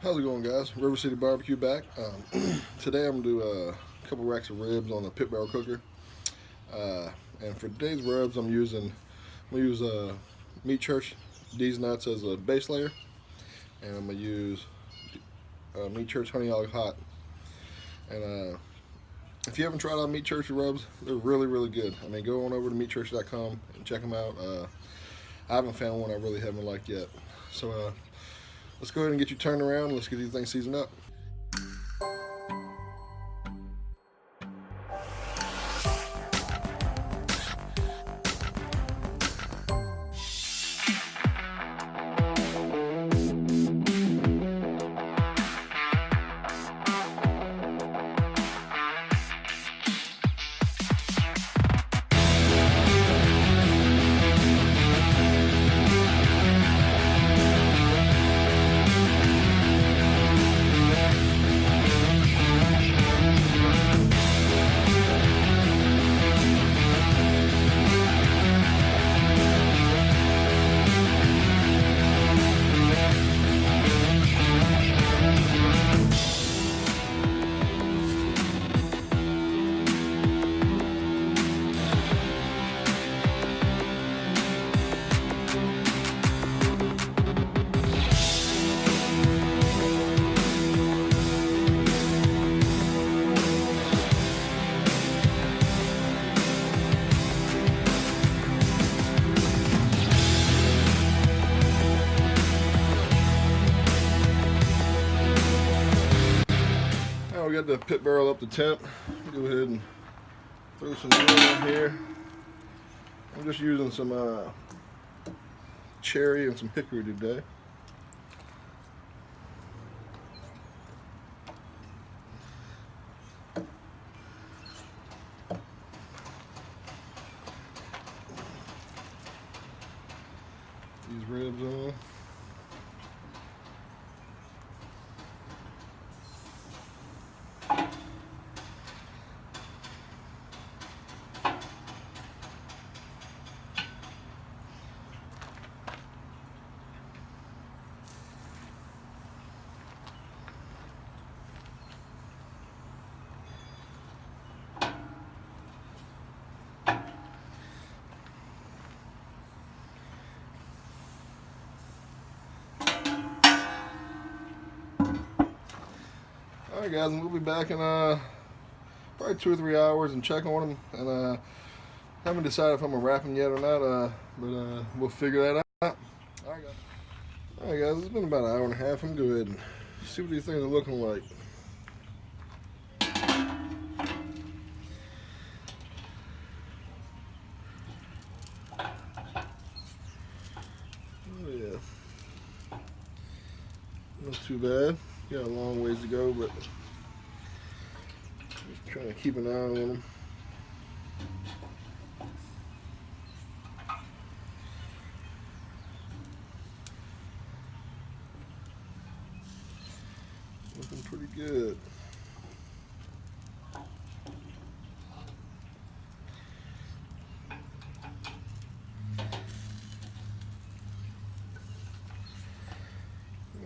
How's it going, guys? River City Barbecue back. Today I'm gonna do a couple racks of ribs on the pit barrel cooker. Uh, and for today's ribs, I'm gonna use Meat Church D's nuts as a base layer, and I'm gonna use Meat Church Honey Olive Hot. And if you haven't tried out Meat Church rubs, they're really, really good. I mean, go on over to meatchurch.com and check them out. I haven't found one I really haven't liked yet. So let's go ahead and get you turned around. Let's get these things seasoned up. Now we got the pit barrel up to temp. Go ahead and throw some oil in here. I'm just using some cherry and some hickory today. These ribs on. Alright guys, and we'll be back in probably 2 or 3 hours and check on them. And haven't decided if I'm gonna wrap them yet or not, but we'll figure that out. Alright guys, it's been about an hour and a half. I'm gonna go ahead and see what these things are looking like. Oh yeah, not too bad. Got a long ways to go, but just trying to keep an eye on them. Looking pretty good.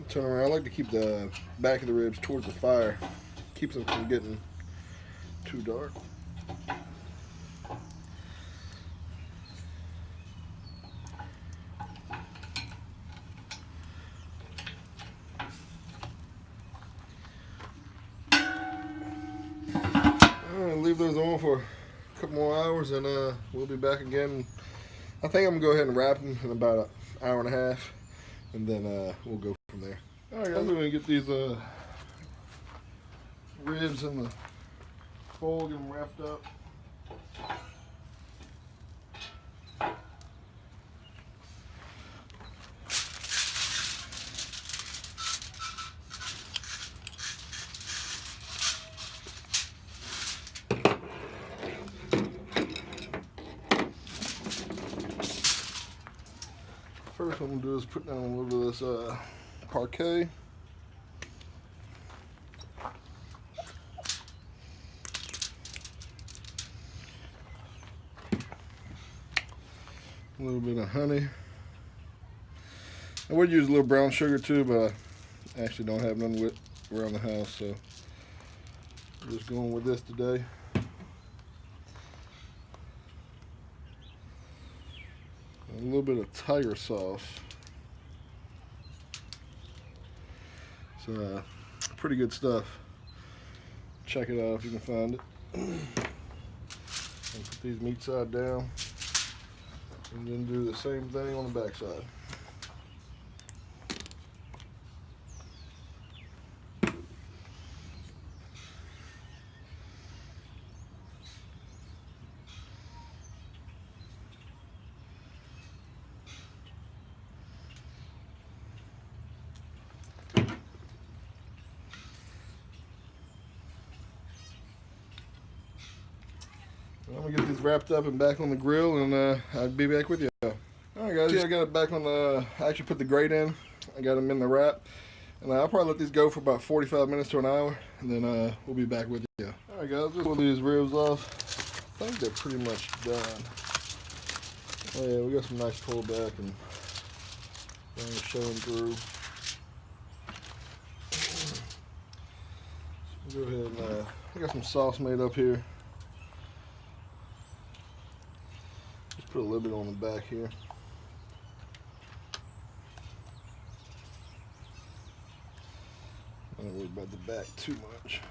Turn around. I like to keep the back of the ribs towards the fire. Keeps them from getting too dark. Alright, leave those on for a couple more hours and we'll be back again. I think I'm gonna go ahead and wrap them in about an hour and a half, and then we'll go from there. Alright guys, we're gonna get these ribs in the bowl, get them wrapped up. First what I'm gonna do is put down a little bit of this parquet. A little bit of honey. I would use a little brown sugar too, but actually don't have none with around the house, so I'm just going with this today. A little bit of tiger sauce. So pretty good stuff. Check it out if you can find it. And put these meat side down, and then do the same thing on the back side. I'm gonna get these wrapped up and back on the grill, and I'll be back with you. Alright guys, I got it back on the, I actually put the grate in. I got them in the wrap. And I'll probably let these go for about 45 minutes to an hour, and then we'll be back with you. Alright guys, just pull these ribs off. I think they're pretty much done. Oh yeah, we got some nice pullback and things showing through. So go ahead and, I got some sauce made up here. Put a little bit on the back here. I don't worry about the back too much.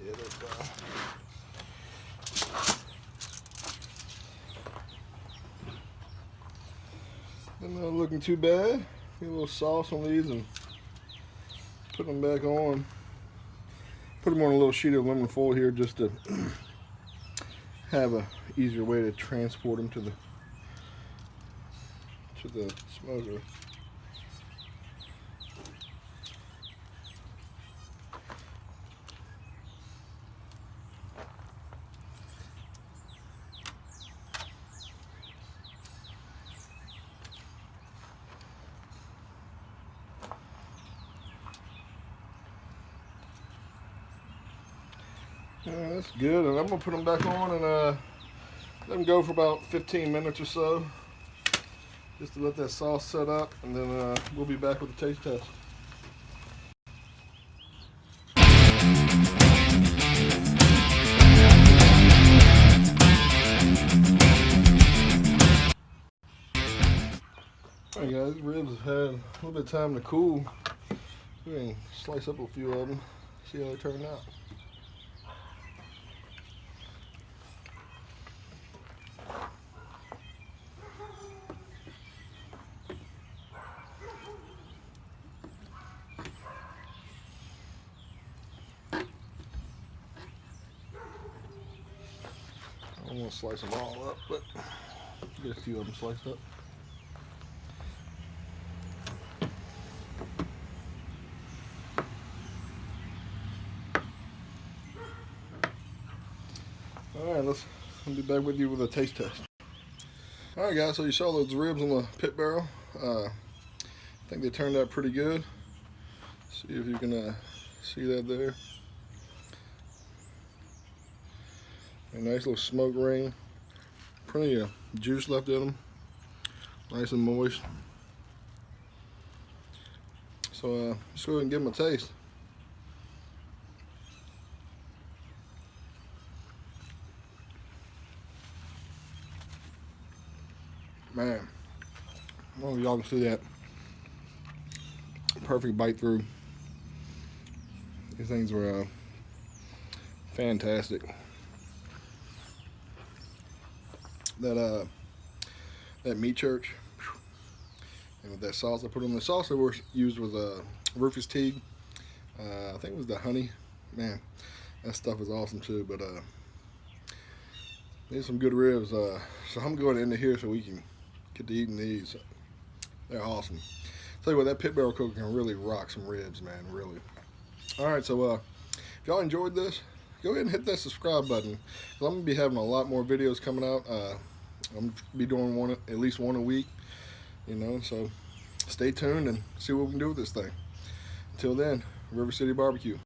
Yeah, that's fine. They're not looking too bad. Get a little sauce on these and put them back on. Put them on a little sheet of aluminum foil here just to have a easier way to transport them to the smoker. Yeah, that's good, and I'm gonna put them back on and let them go for about 15 minutes or so, just to let that sauce set up, and then we'll be back with the taste test. Alright guys, ribs have had a little bit of time to cool. We're gonna slice up a few of them, see how they turn out. I don't want to slice them all up, but get a few of them sliced up. Alright, I'll be back with you with a taste test. Alright guys, so you saw those ribs on the pit barrel. I think they turned out pretty good. See if you can see that there. A nice little smoke ring. Plenty of juice left in them. Nice and moist. So let's go ahead and give them a taste. Man, I don't know if y'all can see that. Perfect bite through. These things were fantastic. That meat church, and with that sauce I put on, the sauce that was used was Rufus Teague. I think it was the honey. Man, that stuff is awesome too. But these are some good ribs. So I'm going into here so we can get to eating these. They're awesome. Tell you what, that pit barrel cooker can really rock some ribs, man. Really. All right, so if y'all enjoyed this, go ahead and hit that subscribe button. I'm gonna be having a lot more videos coming out. I'm gonna be doing at least one a week, you know. So stay tuned and see what we can do with this thing. Until then, River City Barbecue.